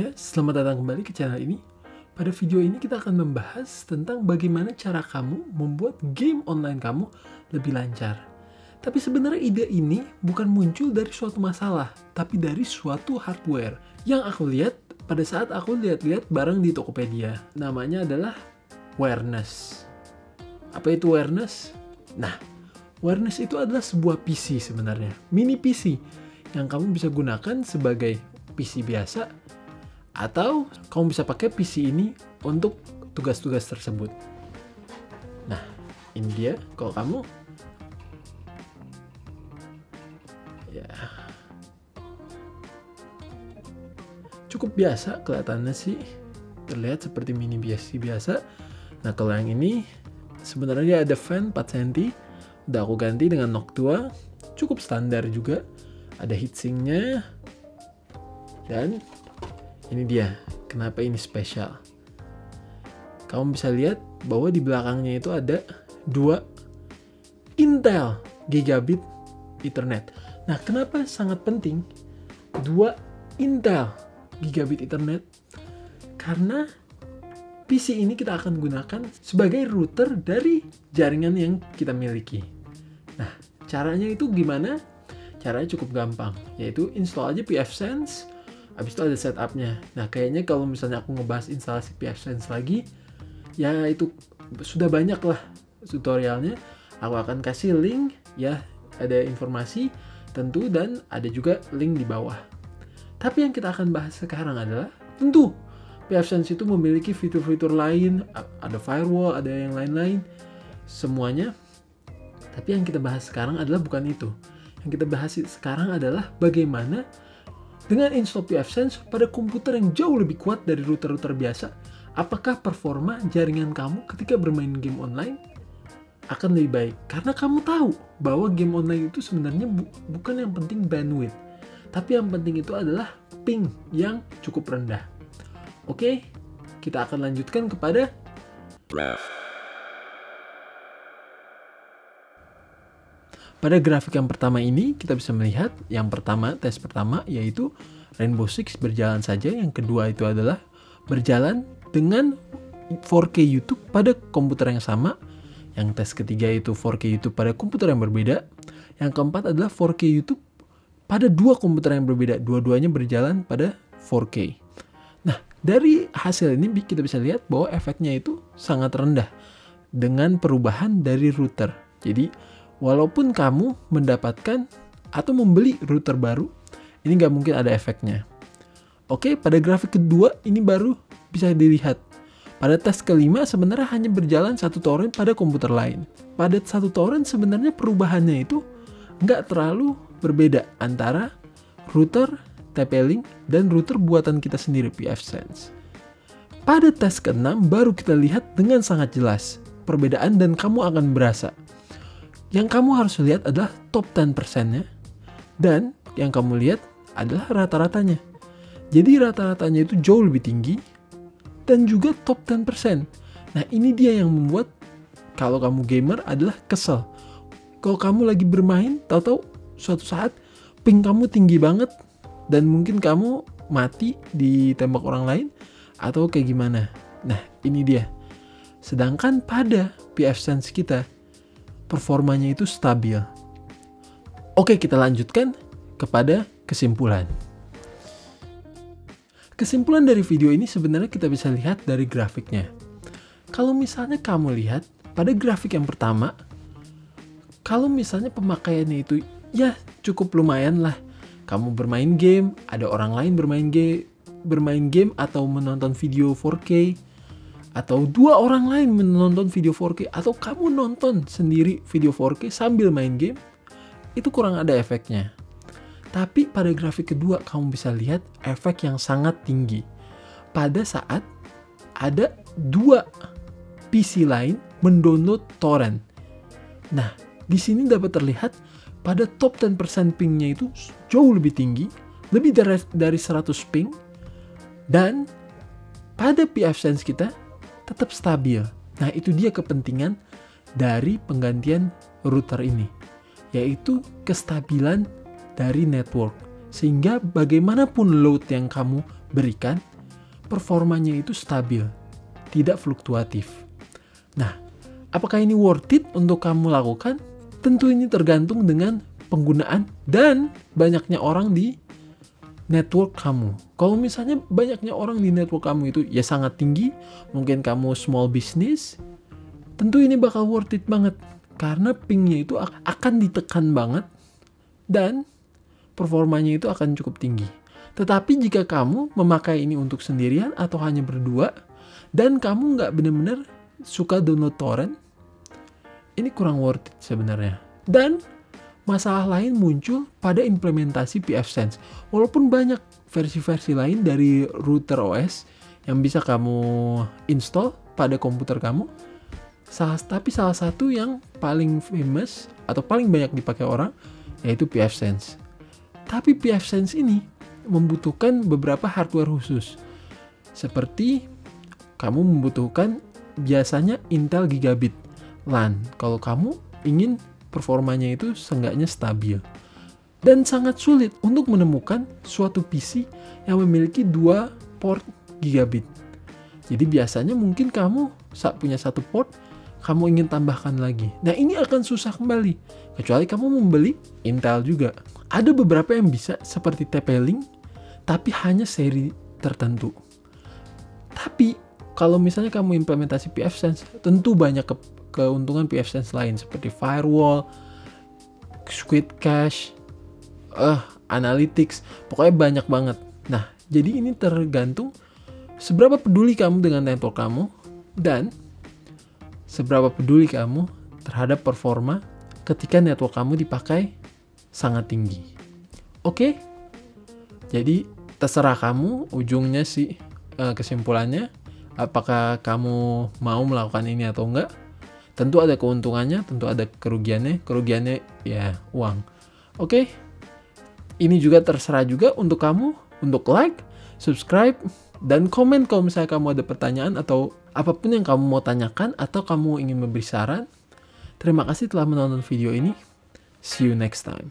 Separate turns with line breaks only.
Ya, selamat datang kembali ke channel ini. Pada video ini kita akan membahas tentang bagaimana cara kamu membuat game online kamu lebih lancar. Tapi sebenarnya ide ini bukan muncul dari suatu masalah, tapi dari suatu hardware yang aku lihat pada saat aku lihat-lihat barang di Tokopedia. Namanya adalah Wearness. Apa itu Wearness? Nah, Wearness itu adalah sebuah PC sebenarnya, mini PC yang kamu bisa gunakan sebagai PC biasa, atau kamu bisa pakai PC ini untuk tugas-tugas tersebut. Nah, ini dia. Kalau kamu ya cukup biasa kelihatannya sih, terlihat seperti mini PC biasa. Nah, kalau yang ini sebenarnya ada fan 4 cm, udah aku ganti dengan Noctua, cukup standar juga. Ada heatsinknya, dan ini dia kenapa ini spesial. Kamu bisa lihat bahwa di belakangnya itu ada 2 Intel Gigabit Ethernet. Nah, kenapa sangat penting 2 Intel Gigabit Ethernet? Karena PC ini kita akan gunakan sebagai router dari jaringan yang kita miliki. Nah, caranya itu gimana? Caranya cukup gampang, yaitu install aja pfSense. Habis itu ada setupnya. Nah, kayaknya kalau misalnya aku ngebahas instalasi pfSense lagi, ya itu sudah banyak lah tutorialnya. Aku akan kasih link, ya ada informasi tentu, dan ada juga link di bawah. Tapi yang kita akan bahas sekarang adalah, tentu pfSense itu memiliki fitur-fitur lain, ada firewall, ada yang lain-lain, semuanya. Tapi yang kita bahas sekarang adalah bukan itu. Yang kita bahas sekarang adalah bagaimana dengan install pfSense pada komputer yang jauh lebih kuat dari router-router biasa, apakah performa jaringan kamu ketika bermain game online akan lebih baik? Karena kamu tahu bahwa game online itu sebenarnya bukan yang penting bandwidth, tapi yang penting itu adalah ping yang cukup rendah. Oke, kita akan lanjutkan kepada pada grafik yang pertama ini. Kita bisa melihat yang pertama, tes pertama, yaitu Rainbow Six berjalan saja. Yang kedua itu adalah berjalan dengan 4K YouTube pada komputer yang sama. Yang tes ketiga itu 4K YouTube pada komputer yang berbeda. Yang keempat adalah 4K YouTube pada 2 komputer yang berbeda. Dua-duanya berjalan pada 4K. Nah, dari hasil ini kita bisa lihat bahwa efeknya itu sangat rendah dengan perubahan dari router. Jadi, walaupun kamu mendapatkan atau membeli router baru, ini nggak mungkin ada efeknya. Oke, pada grafik kedua ini baru bisa dilihat. Pada tes kelima sebenarnya hanya berjalan 1 torrent pada komputer lain. Pada 1 torrent sebenarnya perubahannya itu nggak terlalu berbeda antara router TP-Link dan router buatan kita sendiri, pfSense. Pada tes ke-6 baru kita lihat dengan sangat jelas perbedaan, dan kamu akan berasa. Yang kamu harus lihat adalah top 10%-nya, dan yang kamu lihat adalah rata-ratanya. Jadi rata-ratanya itu jauh lebih tinggi, dan juga top 10%. Nah, ini dia yang membuat kalau kamu gamer adalah kesel. Kalau kamu lagi bermain, tahu-tahu suatu saat ping kamu tinggi banget, dan mungkin kamu mati ditembak orang lain, atau kayak gimana. Nah, ini dia. Sedangkan pada pfSense kita, performanya itu stabil. Oke, kita lanjutkan kepada kesimpulan. Kesimpulan dari video ini sebenarnya kita bisa lihat dari grafiknya. Kalau misalnya kamu lihat pada grafik yang pertama, kalau misalnya pemakaiannya itu ya cukup lumayan lah. Kamu bermain game, ada orang lain bermain game atau menonton video 4K, atau 2 orang lain menonton video 4K, atau kamu nonton sendiri video 4K sambil main game, itu kurang ada efeknya. Tapi pada grafik kedua kamu bisa lihat efek yang sangat tinggi pada saat ada 2 PC lain mendownload torrent. Nah, di sini dapat terlihat pada top 10% pingnya itu jauh lebih tinggi, lebih dari 100 ping, dan pada pfSense kita tetap stabil. Nah, itu dia kepentingan dari penggantian router ini, yaitu kestabilan dari network. Sehingga bagaimanapun load yang kamu berikan, performanya itu stabil, tidak fluktuatif. Nah, apakah ini worth it untuk kamu lakukan? Tentu ini tergantung dengan penggunaan dan banyaknya orang di network kamu. Kalau misalnya banyaknya orang di network kamu itu ya sangat tinggi, mungkin kamu small business, tentu ini bakal worth it banget. Karena pingnya itu akan ditekan banget dan performanya itu akan cukup tinggi. Tetapi jika kamu memakai ini untuk sendirian atau hanya berdua, dan kamu nggak benar-benar suka download torrent, ini kurang worth it sebenarnya. Dan masalah lain muncul pada implementasi pfSense. Walaupun banyak versi-versi lain dari router OS yang bisa kamu install pada komputer kamu, tapi salah satu yang paling famous atau paling banyak dipakai orang yaitu pfSense. Tapi pfSense ini membutuhkan beberapa hardware khusus. Seperti kamu membutuhkan biasanya Intel Gigabit LAN kalau kamu ingin performanya itu seenggaknya stabil. Dan sangat sulit untuk menemukan suatu PC yang memiliki 2 port gigabit. Jadi biasanya mungkin kamu punya 1 port, kamu ingin tambahkan lagi. Nah, ini akan susah kembali. Kecuali kamu membeli Intel juga. Ada beberapa yang bisa seperti TP-Link, tapi hanya seri tertentu. Tapi kalau misalnya kamu implementasi pfSense, tentu banyak keuntungan pfSense lain seperti firewall, Squid Cache, analytics, pokoknya banyak banget. Nah, jadi ini tergantung seberapa peduli kamu dengan network kamu dan seberapa peduli kamu terhadap performa ketika network kamu dipakai sangat tinggi. Oke? Jadi terserah kamu ujungnya sih kesimpulannya. Apakah kamu mau melakukan ini atau enggak? Tentu ada keuntungannya, tentu ada kerugiannya. Kerugiannya ya uang. Oke? Ini juga terserah juga untuk kamu, untuk like, subscribe, dan komen kalau misalnya kamu ada pertanyaan atau apapun yang kamu mau tanyakan atau kamu ingin memberi saran. Terima kasih telah menonton video ini. See you next time.